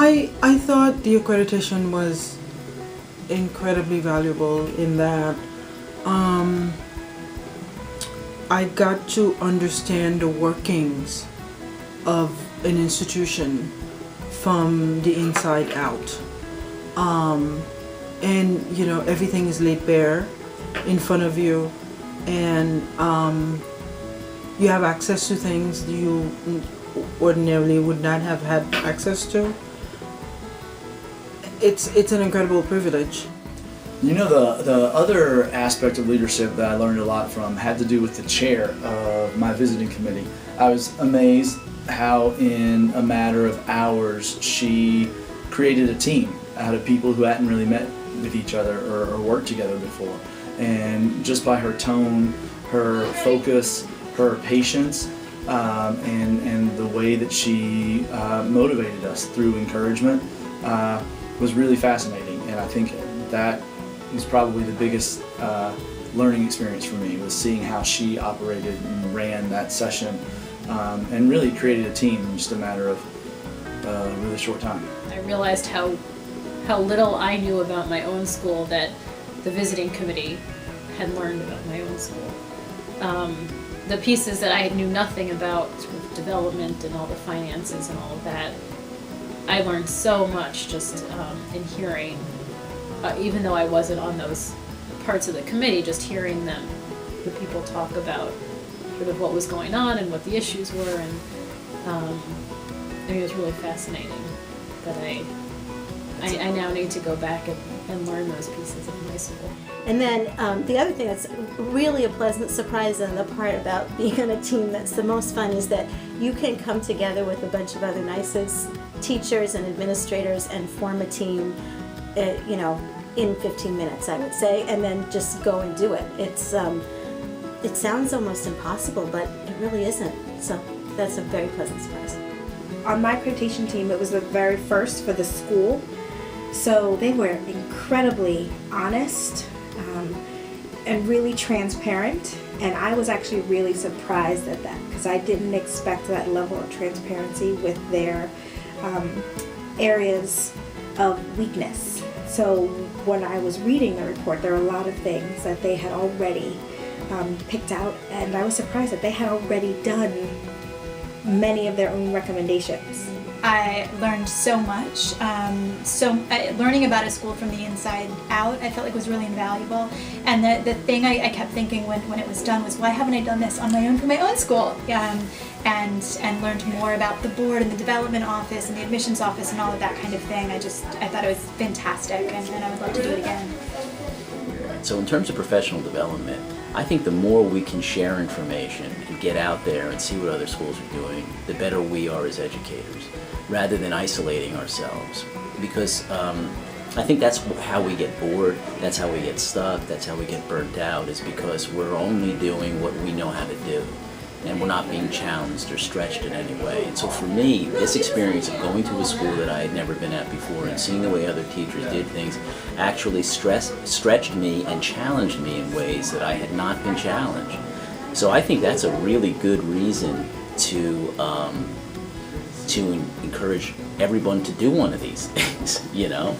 I thought the accreditation was incredibly valuable in that I got to understand the workings of an institution from the inside out. And you know, everything is laid bare in front of you, and you have access to things you ordinarily would not have had access to. It's an incredible privilege. You know, the other aspect of leadership that I learned a lot from had to do with the chair of my visiting committee. I was amazed how in a matter of hours she created a team out of people who hadn't really met with each other or worked together before. And just by her tone, her focus, her patience, and the way that she motivated us through encouragement was really fascinating. And I think that was probably the biggest learning experience for me, was seeing how she operated and ran that session, and really created a team in just a matter of a really short time. I realized how little I knew about my own school that the visiting committee had learned about my own school. The pieces that I knew nothing about, sort of development and all the finances and all of that, I learned so much just in hearing, even though I wasn't on those parts of the committee, just hearing them, the people talk about sort of what was going on and what the issues were, and I mean, it was really fascinating. But I now need to go back and learn those pieces of my school. And then the other thing that's really a pleasant surprise on the part about being on a team that's the most fun is that you can come together with a bunch of other NYSAIS teachers and administrators and form a team, you know, in 15 minutes, I would say, and then just go and do it. It sounds almost impossible, but it really isn't. So that's a very pleasant surprise. On my accreditation team, it was the very first for the school. So they were incredibly honest and really transparent, and I was actually really surprised at that because I didn't expect that level of transparency with their areas of weakness. So when I was reading the report, there were a lot of things that they had already picked out, and I was surprised that they had already done many of their own recommendations. I learned so much. Learning about a school from the inside out, I felt like was really invaluable. And the thing I kept thinking when it was done was, why haven't I done this on my own for my own school? And learned more about the board and the development office and the admissions office and all of that kind of thing. I thought it was fantastic, and I would love to do it again. So in terms of professional development, I think the more we can share information and get out there and see what other schools are doing, the better we are as educators, rather than isolating ourselves. Because I think that's how we get bored, that's how we get stuck, that's how we get burnt out, is because we're only doing what we know how to do, and we're not being challenged or stretched in any way. And so for me, this experience of going to a school that I had never been at before and seeing the way other teachers did things actually stretched me and challenged me in ways that I had not been challenged. So I think that's a really good reason to encourage everyone to do one of these things, you know?